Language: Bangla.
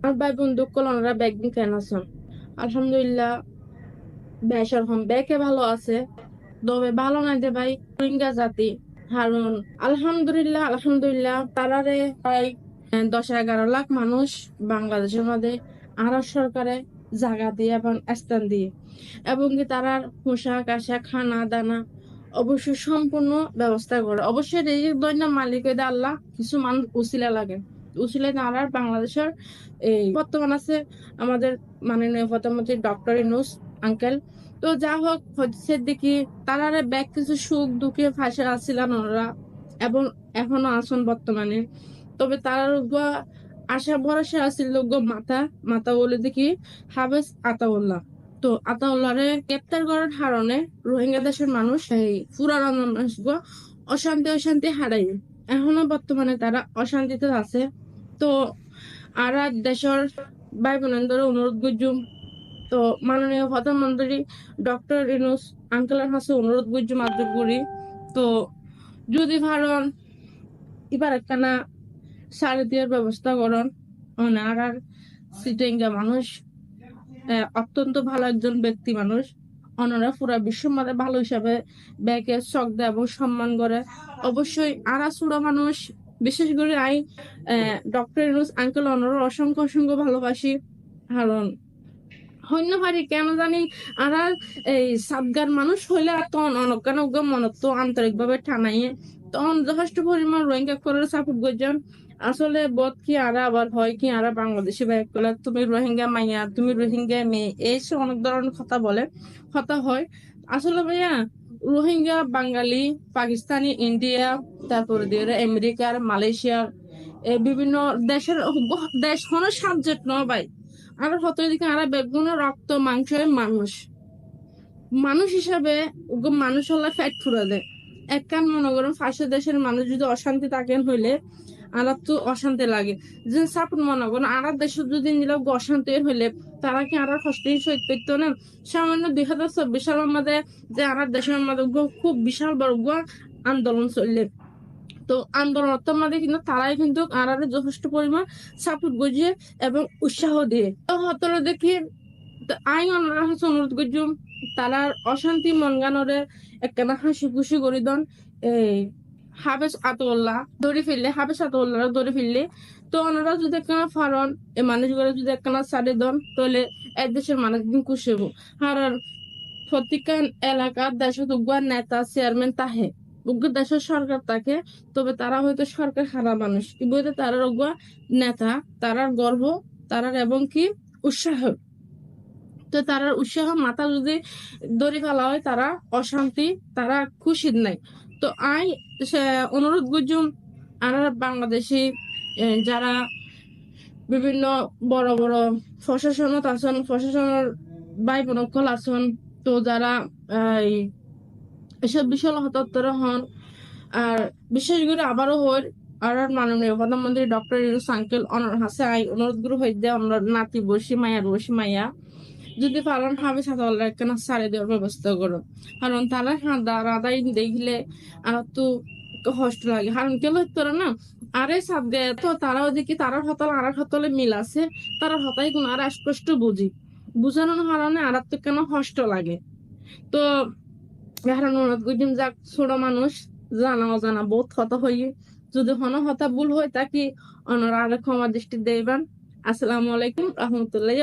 আর ভাই বন্ধু কল ওনারা ব্যাগ দিন কেন আছেন? আলহামদুলিল্লাহ, বেশার হম ব্যাকে ভালো আছে। তবে ভালো নাই যে ভাই, রোহিঙ্গা জাতি। কারণ আলহামদুলিল্লাহ তারারে প্রায় 10-11 লাখ মানুষ বাংলাদেশের মধ্যে আরব সরকারে জায়গা দিয়ে এবং স্থান দিয়ে, এবং কি তারার পোশাক আশাক খানা দানা অবশ্যই সম্পূর্ণ ব্যবস্থা করে। অবশ্যই রিজিক দৈন্য মালিক হইতে আল্লাহ, কিছু মানুষ উসিলা লাগে। উসিলা তারার বাংলাদেশের এই বর্তমান আছে আমাদের মাননীয় প্রধানমন্ত্রী ডক্টর ইউনূস আঙ্কেল। তো যা হোক হচ্ছে দেখি তারারে ব্যাগ কিছু সুখ দুঃখে ফাঁসে আসছিলেন ওনারা, এবং এখনো আছেন বর্তমানে। তবে তার আশা ভরসা আছিল মাথা মাথা বলে দেখি হাফেজ আতাউল্লাহ। তো আতাউল্লাহরে গ্রেপ্তার করার কারণে রোহিঙ্গা দেশের মানুষ এই পুরানো মানুষ অশান্তি হারাই এখনো বর্তমানে তারা অশান্তিতে আছে। তো আর দেশের ভাই বোনেদের অনুরোধ করছুম, তো মাননীয় প্রধানমন্ত্রী ডক্টর ইউনূস আঙ্কেলের কাছে অনুরোধ করছুম আদর করি। তো যদি ভারন এবার একখানা সাড়ে দিয়ার ব্যবস্থা করন। আর সিটেঙ্গা মানুষ অত্যন্ত ভালো একজন ব্যক্তি মানুষ। অনারা পুরা বিশ্বের মধ্যে ভালো হিসাবে ব্যাকে চক দেয় এবং সম্মান করে। অবশ্যই আরা চূড়া মানুষ, বিশেষ করে আই ডক্টর ইউনূস আঙ্কেল অনারা অসংখ্য অসংখ্য ভালোবাসি। কারণ হইন্য পারি কেন জানি আর এই সাবগার মানুষ হইলে আর তখন অনজ্ঞান মনত তো আন্তরিক ভাবে টানাইয়ে তখন যথেষ্ট পরিমাণ রোহিঙ্গা করে সাপোর্ট করছেন। আসলে বোধ কি আরা আবার হয় কি আরা বাংলাদেশে ব্যাক করলে তুমি রোহিঙ্গা মাইয়া, তুমি রোহিঙ্গা মেয়ে, এইসব অনেক ধরনের কথা বলে, কথা হয়। আসলে ভাইয়া, রোহিঙ্গা বাঙালি, পাকিস্তানি, ইন্ডিয়া, তারপরে দিয়ে আমেরিকার, মালয়েশিয়ার বিভিন্ন দেশের দেশ কোনো সাবজেক্ট নয় ভাই। আর হতো এদিকে আর বেগুন রক্ত মাংসের মানুষ, মানুষ হিসাবে মানুষ হলে ফ্যাট ফুরা দেয়। এক কান মনে করেন ফাঁসে দেশের মানুষ যদি অশান্তি থাকেন হইলে আর তো অশান্তি লাগে। যে সাপোর্ট মনে করেন আর দেশে যদি নিলে অশান্তি হইলে তারা কি আর কষ্টই সহিত পেত না? সামান্য 2024 সালের মধ্যে যে আর দেশের মধ্যে খুব বিশাল বড় আন্দোলন চললে, তো আন্দোলনের মধ্যে কিন্তু তারাই কিন্তু আর যথেষ্ট পরিমাণ সাপোর্ট বুঝিয়ে এবং উৎসাহ দিয়ে তো হতরে দেখি। তো আই অনারা হচ্ছে অনুরোধ করছুম তারা অশান্তি মনগানরে একখানা হাসি খুশি করে দন। এই হাফেজ আতাউল্লাহ ধরে ফেললে তো ওনারা যদি একখানা ফারন এই মানুষগুলো যদি একখানা ছাড়ে দন তাহলে এক দেশের মানুষ দিন খুশি হবো। আর প্রত্যেকটা এলাকার দেশে উগ্র নেতা চেয়ারম্যান তাহে উগ্র দেশের সরকার থাকে। তবে তারা হয়তো সরকার হারা মানুষ কিন্তু তারা উগ্র নেতা, তারার গর্ব, তারার এবং কি উৎসাহ। তো তারার উৎসাহ মাথা যদি দড়ি ফেলা হয় তারা অশান্তি, তারা খুশির নাই। তো আই অনুরোধ করছুম আর বাংলাদেশি যারা বিভিন্ন বড় বড় প্রশাসনত আছেন, প্রশাসনের ভাই বোনকল আছেন, তো যারা এই এসব বিষয় হতাত্তর হন। আর বিশেষ করে আবারও হই আর মাননীয় প্রধানমন্ত্রী ডক্টর ইউনূস আঙ্কেল অনার হাসে আই অনুরোধ গুলো হইতে আমরা নাতি বসি মাইয়া যদি পালন হবে সাথে কেন সারে দেওয়ার ব্যবস্থা করো। কারণ তারা রাধাই দেখলে আর তো কষ্ট লাগে। কারণ কেন তোরা না আরে সাপ দেয় তো তারাও দেখি তারার হতাল আর হতলে মিল আছে। তারা হতাই কোন আর স্পষ্ট বুঝি বুঝানোর কারণে আর তো কেন কষ্ট লাগে। তো এখন অনুরোধ করছেন যাক ছোট মানুষ জানা অজানা বোধ হতা হই, যদি হন হতা ভুল হয় তাকে অনারা আর ক্ষমা দৃষ্টি দেবেন। আসসালামু আলাইকুম রহমতুল্লাহ।